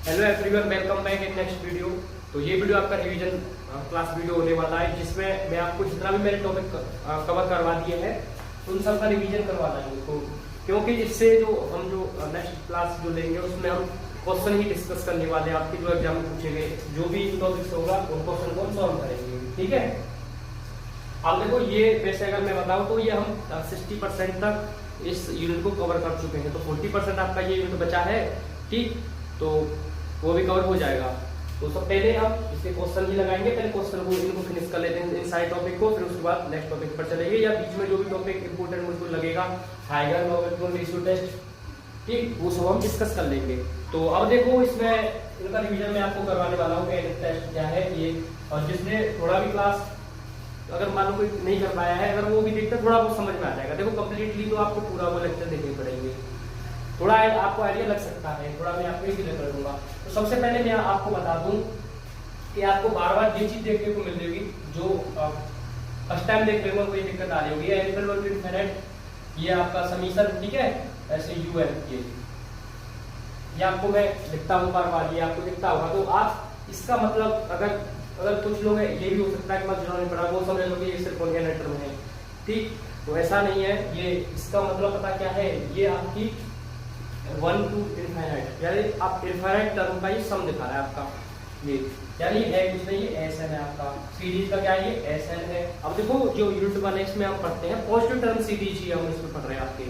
Hello everyone, welcome back in next video. तो ये video आपका रिवीजन क्लास वीडियो होने वाला है, जिसमें मैं आपको जितना भी मेरे टॉपिक कवर करवा दिए हैं उन सब का रिवीजन करवाना है उसको, क्योंकि इससे जो हम जो नेक्स्ट क्लास जो लेंगे उसमें हम क्वेश्चन ही डिस्कस करने वाले हैं। आपके जो एग्जाम में पूछे गए जो भी टॉपिक्स होगा उन क्वेश्चन को हम सॉल्व करेंगे, ठीक है। अब देखो, ये वैसे अगर मैं बताऊं तो ये हम 60% तक इस यूनिट को कवर कर चुके हैं, तो 40% आपका ये यूनिट बचा है, ठीक। तो वो भी कवर हो जाएगा। तो सब पहले हम इसके क्वेश्चन ही लगाएंगे, पहले क्वेश्चन को इनको फिनिश कर लेते हैं इन सारे टॉपिक को, फिर उसके बाद नेक्स्ट टॉपिक पर चलेंगे, या बीच में जो भी टॉपिक इंपोर्टेंट मुझको लगेगा हाइगर लॉगरिथम रेशियो टेस्ट, ठीक, वो सब हम डिस्कस कर लेंगे। तो अब देखो, इसमें इनका रिवीजन मैं आपको करवाने वाला हूँ कि टेस्ट क्या है ये, और जिसने थोड़ा भी क्लास अगर मान लो कोई नहीं कर पाया है, अगर वो भी देखते थोड़ा बहुत समझ में आ जाएगा। देखो कंप्लीटली तो आपको पूरा वो लेक्चर देखने पड़ेंगे, थोड़ा आपको आइडिया लग सकता है, थोड़ा मैं आपको क्लियर कर दूंगा। तो सबसे पहले मैं आपको बता दूं कि आपको बार बार ये चीज देखने को मिल जाएगी जो फर्स्ट टाइम देख रहे हो कोई दिक्कत आ रही होगी। इंटीग्रल इनफिनिट, ये आपका समीकरण, ठीक है, ऐसे un ये आपको मैं लिखता हूँ बार बार, ये आपको दिखता होगा। तो आप इसका मतलब अगर कुछ लोग है, ये भी हो सकता है कि जिन्होंने पढ़ा वो समझ लो कि ये सिर्फ ऑर्गेनेटर में है, ठीक। तो ऐसा नहीं है, ये इसका मतलब पता क्या है, ये आपकी 1 to इनफाइनाइट, यानी आप इनफाइनाइट टर्म का ये सम दिखा रहा है आपका, ये यानी है कुछ नहीं, ये Sn है आपका, सीरीज का क्या है, ये Sn है। अब देखो, जो यूनिट 1x में हम पढ़ते हैं पॉजिटिव टर्म सीरीज ही हम इसमें पढ़ रहे हैं, आपके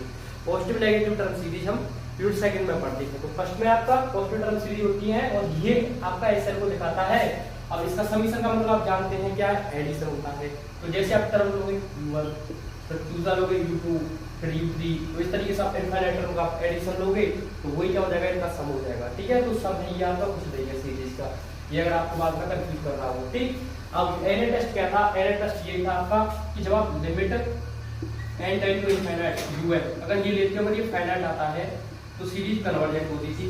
पॉजिटिव नेगेटिव टर्म सीरीज हम यूनिट सेकंड में पढ़ते हैं। तो फर्स्ट में आपका पॉजिटिव टर्म सीरीज होती है और ये आपका Sn को दिखाता है। अब इसका समीकरण का मतलब आप जानते हैं क्या है, एडिशन होता है। तो जैसे आप टर्म लोगे u1, फिर दूसरा लोगे u2, फिर u3, तो इस तरीके से आप इनफाइनाइट टर्म का आप एडिशन लोगे तो वही क्या हो जाएगा, इनका सम हो जाएगा, ठीक है। तो सम है ये आपका, कुछ नहीं है सीरीज का, ये अगर आपको बाद में कंफ्यूज कर रहा हो, ठीक। अब एन टेस्ट क्या था, एन टेस्ट ये था आपका कि जब आप limit n tend to infinite un, अगर ये लेते हो, अगर ये फाइनाइट आता है तो सीरीज कन्वर्जेंट होती थी,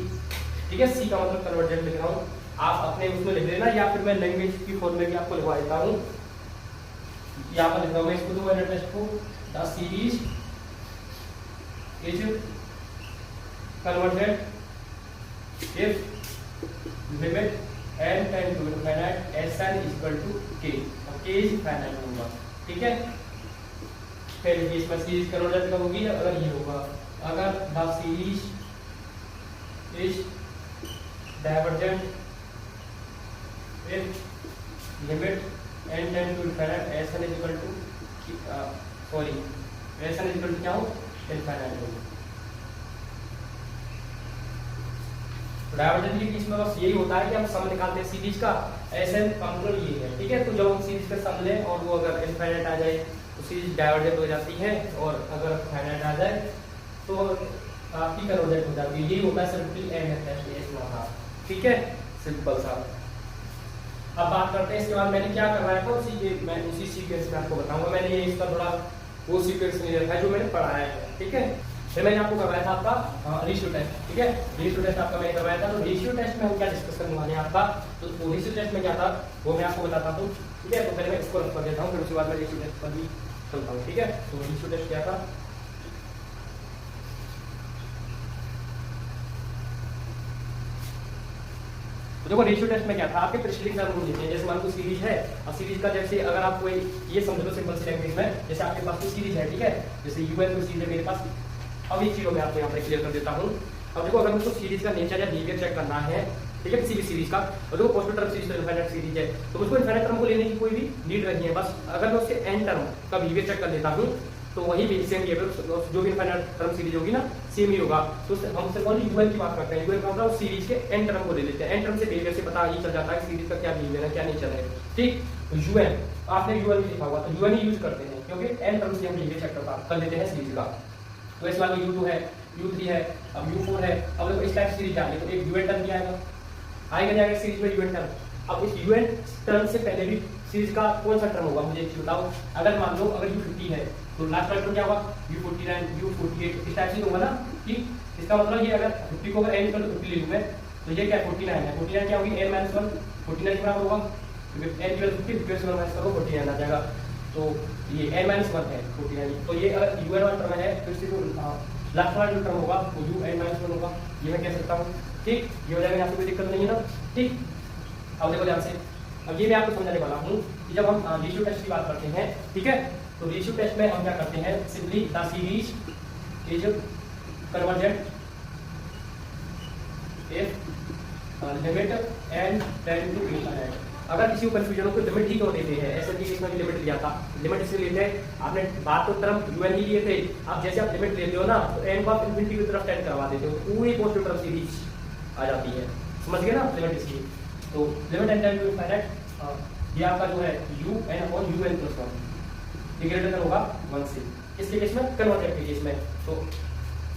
ठीक है। सी का मतलब कन्वर्जेंट लिख रहा हूँ, आप अपने उसमें लिख लेना, या फिर मैं लैंग्वेज की फॉर्म में भी आपको लिखवा देता हूँ। यहाँ पर लिख रहा हूँ मैं इसको, तो एन टेस्ट को the series is convergent if limit n tend to infinite Sn equal to k, अब k इज फाइनाइट होगा, ठीक है। फिर इसमें सीरीज कन्वर्जेंट कब होगी, अगर ये होगा, अगर the series is divergent if limit n tend to infinite Sn is equal to Sn is equal to क्या हो, infinite हो। डाइवर्जेंट के केस में बस यही होता है कि हम सम निकालते हैं सीरीज का, Sn का मतलब ये है, ठीक है। तो जब हम सीरीज का सम लें और वो अगर इनफाइनाइट आ जाए तो सीरीज डाइवर्जेंट हो जाती है, और अगर फाइनाइट आ जाए तो आपकी कन्वर्जेंट हो जाती है। यही होता है सिंपली n टेस्ट, ठीक है, सिंपल सा। अब बात करते हैं इसके बाद मैंने क्या करवाया था, उसी सीक्वेंस में आपको बताऊंगा। मैंने ये इसका थोड़ा वो सीक्वेंस नहीं रखा है जो मैंने पढ़ाया है, ठीक है। फिर मैंने आपको करवाया था आपका रेशियो टेस्ट, ठीक है। रेशियो टेस्ट आपका मैंने करवाया था। तो रेशियो टेस्ट में हम क्या डिस्कस करने वाले हैं आपका, तो रेशियो टेस्ट में क्या था वो मैं आपको बताता हूँ, ठीक है। तो पहले मैं इसको रख कर देता हूँ, फिर उसके बाद मैं रेशियो टेस्ट पर भी चलता हूँ, ठीक है। तो रेशियो टेस्ट क्या था, तो देखो रेशियो टेस्ट में क्या था, आपके प्रेसिडेंट टर्म देते हैं, जैसे मान लो सीरीज है, और सीरीज का जैसे अगर आप कोई ये समझ लो सिंपल सी लैंग्वेज में, जैसे आपके पास कोई सीरीज है, ठीक है, जैसे un कोई सीरीज है मेरे पास। अब ये चीजों में आपको यहाँ पर क्लियर कर देता हूँ। अब देखो, अगर मुझको सीरीज का नेचर या बिहेवियर चेक करना है, ठीक है, किसी भी सीरीज का, और देखो positive term series infinite series है, तो मुझको इनफाइनाइट टर्म को लेने की कोई भी नीड नहीं है। बस अगर मैं उसके एन टर्म का बिहेवियर चेक कर लेता हूँ तो वही भी सेम बिहेवियर जो भी इनफाइनाइट टर्म सीरीज होगी ना, सेम ही होगा। तो हम सिर्फ ओनली un की बात करते हैं, un का मतलब सीरीज के एन टर्म को ले लेते हैं। एन टर्म से बिहेवियर से पता ही चल जाता है सीरीज का क्या बिहेवियर है, क्या नेचर है, ठीक। तो un आपने un लिखा हुआ, तो un ही यूज करते हैं, क्योंकि एन टर्म से हम बिहेवियर चेक कर लेते हैं सीरीज का। तो इस बार u2 है, u3 है, अब u4 है। अब देखो इस टाइप सीरीज आ गई तो एक un टर्म भी आएगा सीरीज में un टर्म। अब इस un टर्म से पहले भी सीरीज का कौन सा टर्म होगा मुझे बताओ। अगर मान लो अगर u50 है तो लास्ट वाला टर्म क्या होगा, u49, u48, इस टाइप से होगा ना, ठीक। इसका मतलब ये अगर 50 को अगर n इक्वल टू 50 ले लूं मैं, तो ये क्या 49 है, 49 क्या होगी n - 1, 49 के बराबर होगा, क्योंकि n इक्वल टू 50, 50 से माइनस करो 49 आ जाएगा। तो ये n - 1 है 49। तो ये अगर un वाला टर्म है, तो इससे जो लास्ट वाला जो टर्म होगा वो un - 1 होगा, ये मैं कह सकता हूँ, ठीक, ये हो जाएगा, यहाँ से कोई दिक्कत नहीं है ना। ठीक, अब देखो ध्यान से, अब ये मैं आपको समझाने वाला हूँ कि जब हम रेशियो टेस्ट की बात करते हैं, ठीक है, तो रेशियो टेस्ट में हम क्या करते हैं, simply the series is convergent if limit n tend to infinite. अगर किसी को कंफ्यूजन हो तो लिमिट ही क्यों देते हैं, ऐसे केस में भी लिमिट लिया था, लिमिट इसलिए लेते हैं, आपने बात तो टर्म un ही लिए थे, आप जैसे आप लिमिट लेते हो ना तो n को आप इनफिनिटी की तरफ टेंड करवा देते हो, पूरी पॉजिटिव टर्म सीरीज आ जाती है, समझ गए ना लिमिट इसकी। तो limit n tend to infinite, ये आपका जो है un/un+1 ये ग्रेटर देन होगा 1 से, इसके केस में कन्वर्जेंट के केस में। तो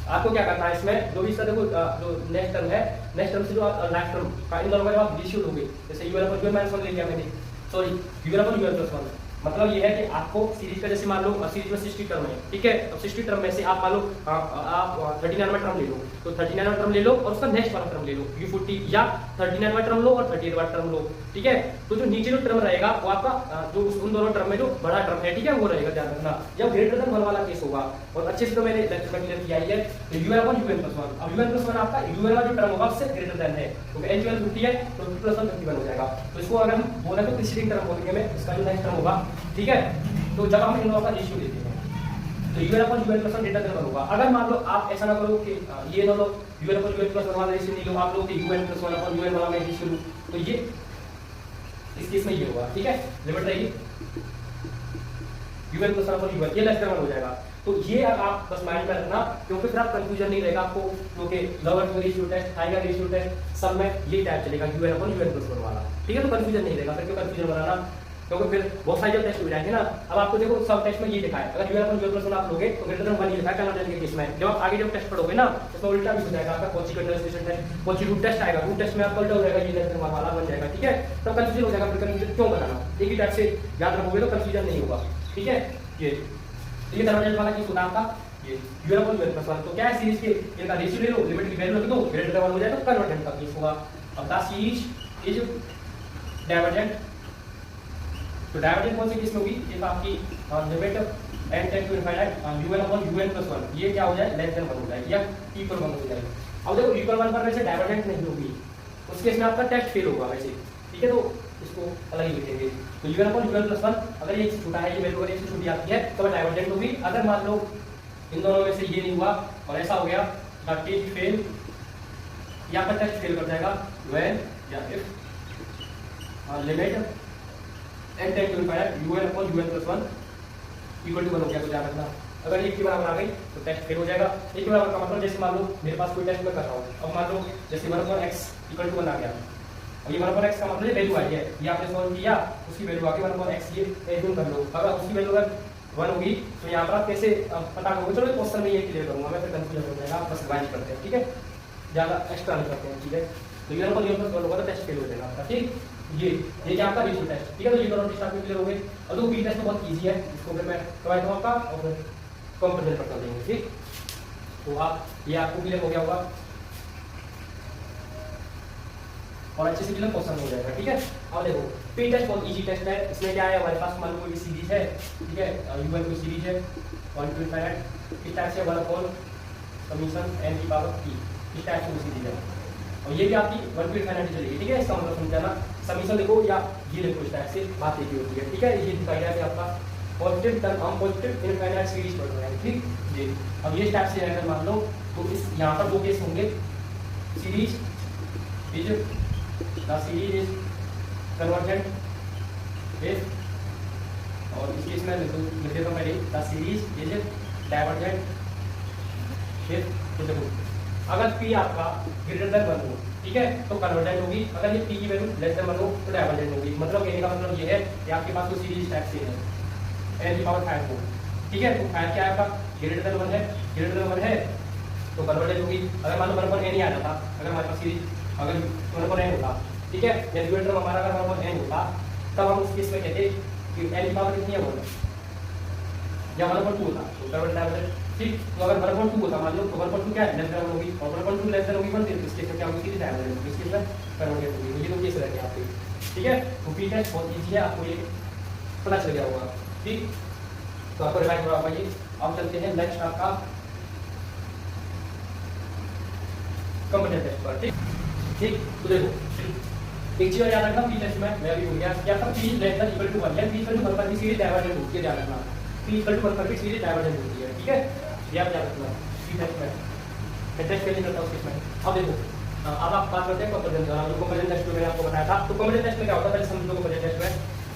आपको क्या करना है इसमें, जो भी इसका देखो जो नेक्स्ट टर्म है, नेक्स्ट टर्म से जो आप लास्ट टर्म का इन दोनों का जब आप रेशियो लोगे, जैसे un/un-1 ले लिया मैंने, सॉरी un/un+1, मतलब ये है कि आपको सीरीज का जैसे मान लो सीरीज में 60 टर्म है, ठीक है, अब 60 टर्म में से आप मान लो आप 39वां टर्म ले लो, तो 39वां टर्म ले लो और उसका नेक्स्ट वाला टर्म ले लो u40, या 39वां टर्म लो और 38वां टर्म लो, ठीक है। तो जो नीचे जो टर्म रहेगा वो आपका जो उन दोनों टर्म में जो बड़ा टर्म है, ठीक है, वो रहेगा, ध्यान रखना। जब ग्रेटर देन 1 वाला केस होगा, और अच्छे से तो मैंने लेक्चर में क्लियर किया ही है, तो un/un+1, अब un+1 आपका un वाला जो टर्म होगा उससे ग्रेटर देन है, तो n 50 है तो 50+1 51 हो जाएगा। तो इसको अगर हम बोले तो प्रीसीडिंग टर्म बोलेंगे में, इसका जो नेक्स्ट टर्म होगा, ठीक है। तो जब हम इन दोनों का रेशियो लेते हैं तो un/un+1 ग्रेटर देन 1 होगा। अगर मान लो आप ऐसा ना करो कि ये दोनों un/un+1 वाला रेशियो नहीं लो, आप लोग un+1/un वाला में रेशियो लो, तो ये इस केस में ये होगा, ठीक है, लिमिट रहेगी un+1/un, ये लेस देन 1 हो जाएगा। तो ये आप बस माइंड में रखना, क्योंकि फिर आप कंफ्यूजन नहीं रहेगा आपको, क्योंकि lower ratio test, higher ratio test सब में ये टाइप चलेगा un/un+1 वाला, ठीक है। तो कंफ्यूजन नहीं रहेगा, फिर क्यों कंफ्यूजन बनाना, क्योंकि फिर बहुत सारे जब टेस्ट हो जाएंगे ना। अब आपको देखो सब टेस्ट में ये लिखा है, अगर un/un+1 आप लोगे तो ग्रेटर देन 1 लिखा है कन्वर्जेंट के केस में। जब आप आगे जब टेस्ट पढ़ोगे ना तो उल्टा भी हो जाएगा, आपका Cauchy condition test, Cauchy root test आएगा, रूट टेस्ट में आपका उल्टा हो जाएगा, ये लेस देन 1 वाला बन जाएगा, ठीक है। तब कंफ्यूजन हो जाएगा, फिर कंफ्यूजन क्यों बनाना, एक ही टाइप से याद रखोगे तो कंफ्यूजन नहीं होगा, ठीक है। ये कन्वर्जेंट वाला केस होता है आपका ये un/un+1। तो क्या है, सीरीज के इनका रेशियो ले लो, लिमिट की वैल्यू रख दो, ग्रेटर देन 1 हो जाए तो कन्वर्जेंट का केस होगा। अब द सीरीज इज डाइवर्जेंट, तो डाइवर्जेंट कौन से केस में होगी, इफ आपकी limit n tend to infinite un/un+1 ये क्या हो जाए, लेस देन 1 हो जाए या इक्वल 1 हो जाए। अब देखो इक्वल 1 पर वैसे डाइवर्जेंट नहीं होगी, उस केस में आपका टेस्ट फेल होगा वैसे, ठीक है। तो इसको अलग ही लिखेंगे। तो un/un+1 अगर ये छोटा है, ये वैल्यू अगर इससे छोटी आती है तो डाइवर्जेंट होगी। अगर मान लो इन दोनों में से ये नहीं हुआ और ऐसा हो गया, टेस्ट फेल या फिर टेस्ट फेल कर जाएगा व्हेन या if limit n tend to infinite un/un+1 equal to 1 हो गया, तो ध्यान रखना। अगर एक के बराबर आ गई तो टेस्ट फेल हो जाएगा। एक के बराबर का मतलब जैसे मान लो मेरे पास कोई टेस्ट मैं कर रहा हूँ, अब मान लो जैसे 1/x इक्वल टू 1 आ गया, और ये 1/x का मतलब वैल्यू आई है, ये आपने सॉल्व किया, उसकी वैल्यू आ गई 1/x, ये एज्यूम कर लो। अगर उसकी वैल्यू अगर 1 होगी तो यहाँ पर आप कैसे पता करोगे, चलो क्वेश्चन में ये क्लियर करूंगा मैं, फिर कंफ्यूजन हो जाएगा, आप बस रिवाइज करते हैं, ठीक है, ज़्यादा एक्स्ट्रा नहीं करते हैं, ठीक है। तो un/un+1 होगा तो टेस्ट फेल हो जाएगा आपका, ठीक। ये क्या आपका रेशियो टेस्ट, ठीक है। तो ये दोनों टेस्ट आपके क्लियर हो गए। और तो बी टेस्ट तो बहुत इजी है, इसको फिर मैं प्रोवाइड करूँ आपका और फिर कंप्लीट कर देंगे, ठीक। तो आप ये आपको क्लियर हो गया होगा और अच्छे से क्लियर क्वेश्चन हो जाएगा, ठीक है। अब देखो पी टेस्ट बहुत इजी टेस्ट है, इसमें क्या है, हमारे पास मान लो कोई सीरीज है, ठीक है, un कोई सीरीज है 1 to इनफाइनाइट, इस टाइप से 1/समीशन n की पावर p, इस टाइप से सीरीज है, और ये भी आपकी 1 to इनफाइनाइट चलेगी, ठीक है। इसका मतलब समझाना, समीशन देखो या ये देखो, इस टाइप से बात एक ही होती है, ठीक है। ये दिखाई है आपका पॉजिटिव टर्म, हम पॉजिटिव इनफाइनाइट सीरीज पढ़ रहे हैं, ठीक जी। अब ये टाइप से अगर मान लो तो इस यहाँ पर 2 केस होंगे, series is the series is convergent with, और इस केस में लिख देता हूँ पहले, the series is divergent with. तो देखो अगर p आपका ग्रेटर देन 1 हो, ठीक है, तो कन्वर्जेंट होगी, अगर ये p की वैल्यू लेस देन 1 हो तो डाइवर्जेंट होगी। मतलब कहने का मतलब ये है कि आपके पास कोई सीरीज टाइप से है n की पावर 5 हो, ठीक है, तो 5 क्या है आपका, ग्रेटर देन 1 है, ग्रेटर देन 1 है तो कन्वर्जेंट होगी। अगर मान लो 1/n ही आ जाता, अगर हमारे पास सीरीज अगर 1/n होता, ठीक है, या न्यूमरेटर हमारा अगर 1/n होता, तब हम उस केस में कहते कि n की पावर कितनी है 1 या 1/2 होता, तो डाइवर्जेंट, ठीक। तो अगर 1/2 होता मान लो तो 1/2 क्या है, लेस देन 1 होगी, और 1/2 लेस देन होगी 1, तो इस केस में क्या होगी, सीरीज डाइवर्जेंट होगी, इस केस में कन्वर्जेंट होगी। तो ये तो केस रहते हैं आपके, ठीक है। तो पी टेस्ट बहुत इजी है, आपको ये पता चल गया होगा, ठीक। तो आपको रिवाइज करवा पाइए। अब चलते हैं नेक्स्ट आपका कंप्यूटर टेस्ट पर, ठीक। ठीक, तो देखो एक चीज और याद रखना, पी टेस्ट में मैं भी भूल गया क्या था, p less than equal to 1 या पी इक्वल टू 1 पर भी सीरीज डाइवर्जेंट होती है, ध्यान रखना पी इक्वल टू 1 पर भी सीरीज डाइवर्जेंट होती है, ठीक है, ये आप याद रखना पी टेस्ट में टेस्ट के लिए करता हूं इसमें। अब देखो अब आप बात करते हैं कंपैरिजन का, जो कंपैरिजन टेस्ट मैंने आपको बताया था, तो कंपैरिजन टेस्ट में क्या होता है पहले समझ लो। कंपैरिजन टेस्ट में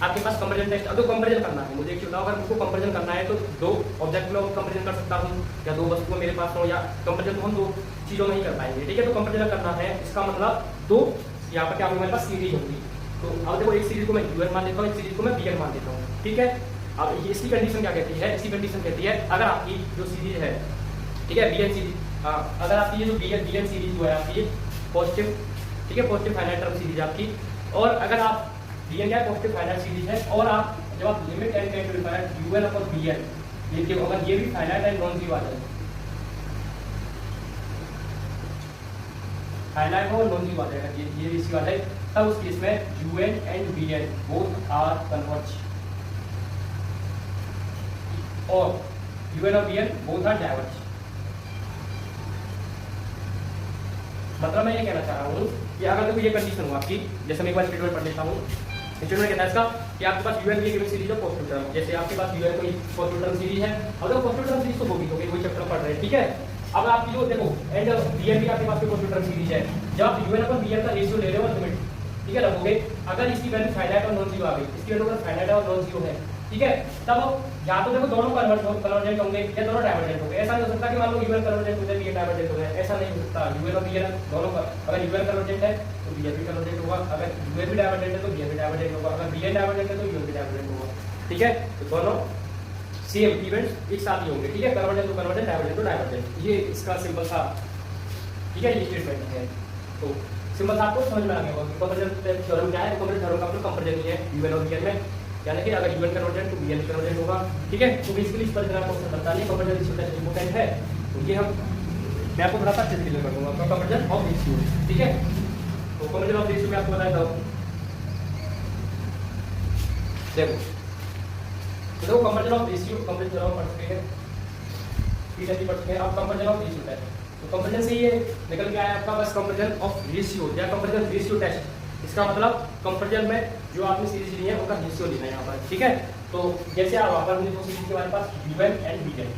आपके पास कंपैरिजन टेस्ट, अब तो कंपैरिजन करना है मुझे, एक चीज बताओ, अगर मुझको कंपैरिजन करना है तो दो ऑब्जेक्ट में कंपैरिजन कर सकता हूं या दो वस्तुओं मेरे पास हो, या कंपैरिजन तो हम दो चीजों में ही कर पाएंगे, ठीक है। तो कंपैरिजन करना है इसका मतलब दो यहाँ पर क्या होगा, हमारे पास सीरीज होगी। तो अब देखो एक सीरीज को मैं यूएन मान देता हूँ, एक सीरीज को मैं बीएन मान देता हूँ, ठीक है। अब इसकी कंडीशन क्या कहती है, इसकी कंडीशन कहती है अगर आपकी जो सीरीज है, ठीक है, बीएन सीरीज, अगर आपकी ये जो बीएन सीरीज जो है आपकी पॉजिटिव, ठीक है, पॉजिटिव फाइनाइट टर्म सीरीज आपकी, और अगर आप बीएन क्या पॉजिटिव फाइनाइट सीरीज है, और आप जब आप limit n tend to infinity u n upon b n, देखिए अगर ये भी फाइनाइट एंड नॉन जीरो आ जाए, फाइनाइट और नॉन जीरो आ जाएगा, ये इसी आ जाए, तब उस केस में u n and b n both are converge, और यूएन और बीएन बोथ आर डाइवर्ज। मतलब मैं ये कहना चाह रहा हूँ कि अगर देखो ये कंडीशन हो आपकी, जैसे मैं एक बार स्टेटमेंट पढ़ लेता हूँ, स्टेटमेंट कहता है इसका कि आपके पास यूएन की गिवन सीरीज है पॉजिटिव टर्म, जैसे आपके पास यूएन कोई पॉजिटिव टर्म सीरीज है, अब देखो पॉजिटिव टर्म सीरीज तो होगी क्योंकि वही चैप्टर पढ़ रहे हैं, ठीक है। अब आपकी जो देखो एंड बीएन भी आपके पास कोई पॉजिटिव टर्म सीरीज है, जब आप यूएन अपॉन बीएन का रेशियो ले रहे हो लिमिट, ठीक है, रखोगे, अगर इसकी वैल्यू फाइनाइट और नॉन जीरो आ गई, इसकी वैल्यू अगर फाइनाइट और नॉन जीरो है, ठीक है, तब या तो देखो दोनों कन्वर्जेंट होंगे या दोनों डाइवर्जेंट होंगे। ऐसा नहीं हो सकता कि मान लो यूएन कन्वर्जेंट हो जाए बीएन डाइवर्जेंट हो जाए, ऐसा नहीं हो सकता। यूएन और बीएन दोनों का, अगर यूएन कन्वर्जेंट है तो बीएन भी कन्वर्जेंट होगा, अगर यूएन भी डाइवर्जेंट है तो बीएन भी डाइवर्जेंट होगा, अगर बीएन डाइवर्जेंट है तो यूएन भी डाइवर्जेंट होगा, ठीक है। तो दोनों सेम इवेंट्स एक साथ ही होंगे, ठीक है, कन्वर्जेंट तो कन्वर्जेंट, डाइवर्जेंट तो डाइवर्जेंट, ये इसका सिंपल सा, ठीक है, ये स्टेटमेंट है। तो सिंपल सा आपको समझ में आ गया होगा कंपैरिजन थ्योरम क्या है। कंपैरिजन थ्योरम का मतलब कंपैरिजन ही है यूएन और बीएन में, यानी कि अगर यूएन कन्वर्जेंट तो बीएन कन्वर्जेंट होगा, ठीक है। तो बेसिकली इस पर जरा क्वेश्चन बनता नहीं, कंपैरिजन रेशियो इंपॉर्टेंट है, तो ये हम मैं आपको थोड़ा सा अच्छे से क्लियर कर दूंगा। तो कंपैरिजन ऑफ रेशियो, ठीक है, तो कंपैरिजन ऑफ रेशियो में आपको बताया था, देखो तो comparison of ratio, comparison of पढ़ चुके हैं, ठीक है, पढ़ चुके हैं। अब कंपैरिजन ऑफ रेशियो है, तो कंपैरिजन से ये निकल के आया आपका बस कंपैरिजन ऑफ रेशियो या कंपैरिजन रेशियो टेस्ट। इसका मतलब कंपैरिजन में जो आपने सीरीज ली है उनका रेशियो लेना है यहाँ पर, ठीक है। तो जैसे आप वहां पर मुझे दो सीरीज के हमारे पास यूएन एंड बीएन,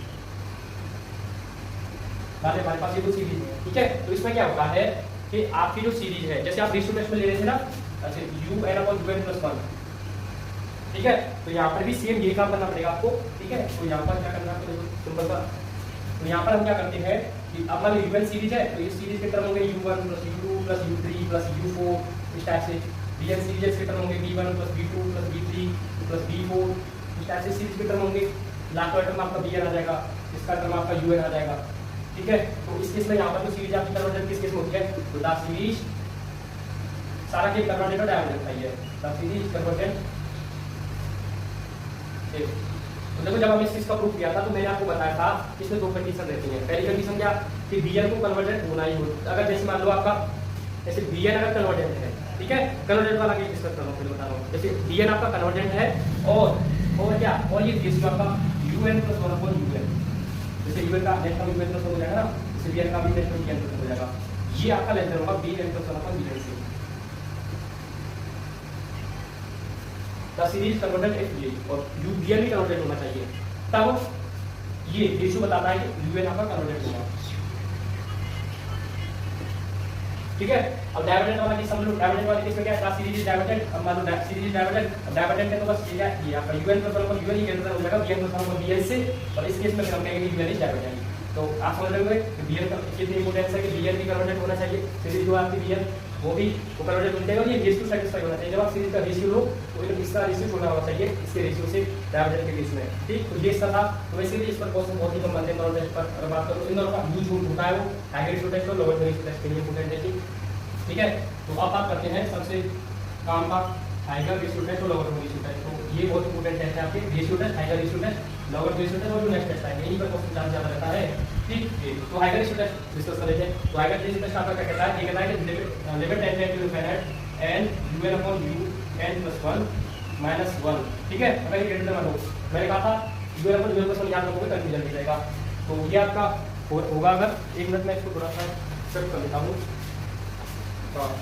हमारे पास ये दो सीरीज है, ठीक है। तो इसमें क्या होता है कि आपकी जो सीरीज है, जैसे आप रेशियो टेस्ट में ले रहे थे ना, अच्छा यूएन अपॉन यूएन प्लस 1, ठीक है, तो यहाँ पर भी सेम यही काम करना पड़ेगा आपको, ठीक है। तो यहाँ पर क्या करना है सिंपल सा, तो यहाँ पर हम क्या करते हैं कि अब मान लो यूएन सीरीज है, तो इस सीरीज के टर्म होंगे u1 plus u2 plus u3 plus u4, इस टाइप से। बीएन सीरीज के टर्म होंगे b1 plus b2 plus b3 plus b4, इस टाइप से सीरीज के टर्म होंगे। लास्ट वाला टर्म आपका bn आ जाएगा, इसका टर्म आपका un आ जाएगा, ठीक है। तो इस केस में यहाँ पर जो सीरीज आपकी कन्वर्जेंट किस केस में होती है, तो द सीरीज सारा के कन्वर्जेंट और डाइवर्जेंट चाहिए, द सीरीज कन्वर्जेंट। तो देखो जब हमने इस चीज का प्रूफ किया था तो मैंने आपको बताया था कि इसमें दो कंडीशन रहती हैं। पहली कंडीशन क्या कि बीएन को कन्वर्जेंट होना ही हो, अगर जैसे मान लो आपका जैसे बीएन अगर कन्वर्जेंट है, ठीक है, कन्वर्जेंट वाला केस डिस्कस कर रहा हूं, फिर बता रहा हूं। जैसे बीएन आपका कन्वर्जेंट है और क्या, और ये रेशियो आपका यूएन प्लस 1 अपॉन यूएन, जैसे यूएन का नेट टर्म यूएन प्लस हो जाएगा ना, जैसे बीएन का भी नेट टर्म बीएन प्लस हो जाएगा, ये आपका लेस देन होगा बीएन प्लस 1 अपॉन बीएन से। द सीरीज कन्वर्जेंट है और यूबीएन भी कन्वर्जेंट होना चाहिए, तब ये रेशियो बताता है कि यूएन आपका कन्वर्जेंट होगा, ठीक है। अब डाइवर्जेंट वाला केस समझ लो, डाइवर्जेंट वाले केस में क्या है, सीरीज डाइवर्जेंट, अब मान लो सीरीज डाइवर्जेंट है तो बस ये है आपका यूएन प्लस 1 यूएन ही कैंसिल हो जाएगा बीएन प्लस 1 बीएन से, और इस केस में फिर हम कहेंगे यूएन इज डाइवर्जेंट। तो आप समझ रहे होंगे कि बीएन का कितनी इंपॉर्टेंस है कि बीएन भी कन्वर्जेंट होना चाहिए, सीरीज जो आपकी बीएन वो भी वो कन्वर्जेंट होना चाहिए, और ये रेशियो सेटिस्फाई होना चाहिए। जब आप सीरीज का रेशियो लो तो इसका रेशियो छोटा होना चाहिए इसके रेशियो से डाइवर्जेंट के केस में, ठीक। तो ये इसका था, तो वैसे भी इस पर क्वेश्चन बहुत ही कम बनते हैं कन्वर्जेंट पर। अगर बात करो इन दोनों का यूज होता है, वो हाई रेशियो टेस्ट और लोअर रेशियो टेस्ट के लिए इंपॉर्टेंट है, ठीक है। तो अब बात करते हैं सबसे काम का हाइगर रेशियो टेस्ट और लोअर रेशियो टेस्ट। तो ये बहुत इंपॉर्टेंट टेस्ट है आपके, ratio test, higher ratio test, lower ratio test और जो नेक्स्ट टेस्ट आएंगे यहीं पर क्वेश्चन चांस ज्यादा रहता है, ठीक। तो हाइगर रेशियो टेस्ट डिस्कस कर लेते हैं। तो हाइगर रेशियो टेस्ट आपका क्या कहता है, ये कहता है कि limit n tend to infinite n u n upon u n plus 1 minus 1, ठीक है। अगर ये ग्रेटर देन 1 हो, मैंने कहा था यूएन अपॉन यूएन प्लस 1 याद रखोगे कंफ्यूजन हो जाएगा। तो ये आपका होगा, अगर एक मिनट में इसको थोड़ा सा सेट कर लेता हूँ,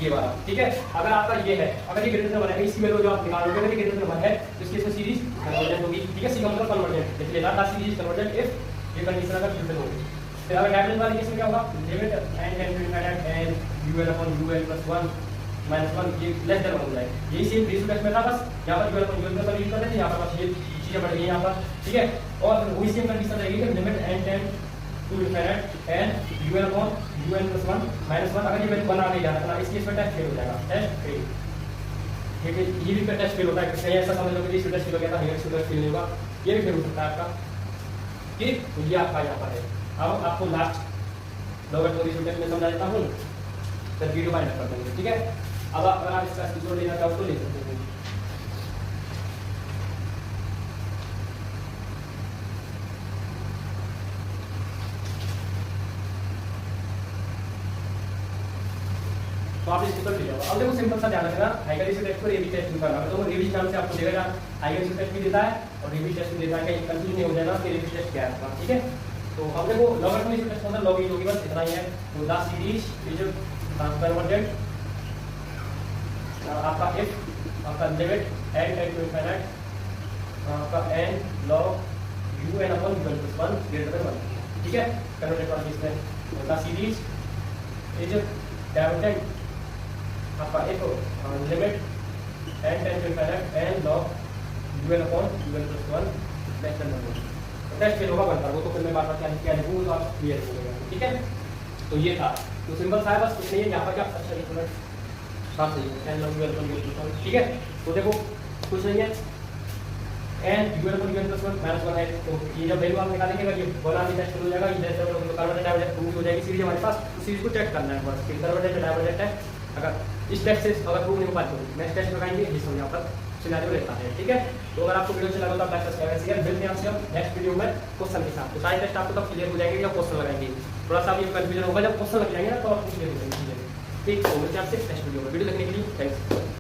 ये वाला, ठीक है। अगर आपका ये है, अगर ये ग्रेटर देन 1 है, इसकी वैल्यू जो आप निकालोगे, अगर ये ग्रेटर देन 1 है तो इसकी इसमें सीरीज कन्वर्जेंट होगी, ठीक है। सी का मतलब कन्वर्जेंट, इसलिए लास्ट सीरीज कन्वर्जेंट इफ ये कंडीशन अगर फुलफिल होगी। फिर अगर डायवर्जेंट वाले केस में क्या होगा, limit n tend to infinity n un upon un plus 1 minus 1 ये लेस देन 1 हो जाए। यही सेम रेशियो टेस्ट में था, बस यहाँ पर un upon un plus 1 use करते थे, यहाँ पर बस ये चीजें बढ़ गई यहाँ पर, ठीक है। और फिर वही सेम कंडीशन रहेगी कि limit n tend to infinity n un upon un plus 1 minus 1। अगर ये वैल्यू 1 आ गई याद रखना, इस केस में टेस्ट फेल हो जाएगा, टेस्ट फेल। ठीक है, ये भी टेस्ट फेल होता है, कहीं ऐसा समझ लो कि ये टेस्ट फेल हो गया था, ये टेस्ट फेल नहीं होगा, ये भी फेल हो सकता है आपका, ठीक। तो ये आपका यहाँ पर है। अब आपको लास्ट लोअर तो टेस्ट में समझा देता हूँ, फिर वीडियो बाइंड कर देंगे, ठीक है। अब अगर आप इसका स्क्रीनशॉट लेना चाहो तो ले सकते हैं। तो आप इसको ले जाओ। अब देखो सिंपल सा ध्यान रखना, हाइगर इसी टेस्ट को रेबी टेस्ट भी करना है, तो रेबी नाम से आपको देगा, हाइगर इसी टेस्ट भी देता है और रेबी टेस्ट भी देता है, कहीं कंफ्यूज नहीं हो जाएगा कि रेबी टेस्ट क्या है आपका, ठीक है। तो अब देखो लॉगरिथम इसी टेस्ट मतलब लॉग होगी, बस इतना ही है। तो द सीरीज इज कन्वर्जेंट आपका इफ आपका limit n tend to infinity आपका n log un upon un plus 1 greater than 1, ठीक है। कन्वर्जेंट वाला केस में द सीरीज इज डाइवर्जेंट आपका एक limit n tend to infinity n log un upon un plus 1 less than 1। Test fail होगा बनता, वो तो फिर मैं बार बार क्या लिखूंगा तो आप क्लियर हो जाएगा, ठीक है। तो ये था, तो सिंपल सा है, बस कुछ नहीं है। यहाँ पर क्या अच्छा लिखना है, साफ सही है, n log un upon un plus 1, ठीक है। तो देखो कुछ नहीं है, n un upon un plus 1 minus 1 है, तो ये जब वैल्यू आप निकालेंगे अगर ये बोला भी टेस्ट हो जाएगा, ये टेस्ट हो तो कन्वर्जेंट डाइवर्जेंट प्रूव हो जाएगी सीरीज हमारे पास। तो सीरीज को चेक करना है बस कि कन्वर्जेंट डाइवर्जेंट है। अगर इस टेस्ट से अगर प्रूव नहीं हो पाए तो नेक्स्ट टेस्ट लगाएंगे, ये सब यहाँ पर सिनेरियो रहता है, ठीक है। तो अगर आपको वीडियो अच्छा लगा तो आप लाइक सब्सक्राइब शेयर, मिलते हैं आपसे नेक्स्ट वीडियो में क्वेश्चन के साथ। तो सारे टेस्ट आपको तब क्लियर हो जाएंगे जब क्वेश्चन लगाएंगे, थोड़ा सा भी कंफ्यूजन होगा, जब क्वेश्चन लग जाएंगे ना तो आपको क्लियर हो जाएंगे, ठीक। तो मिलते हैं आपसे नेक्स्ट वीडियो में। वीडियो देखने के लिए थैंक्स।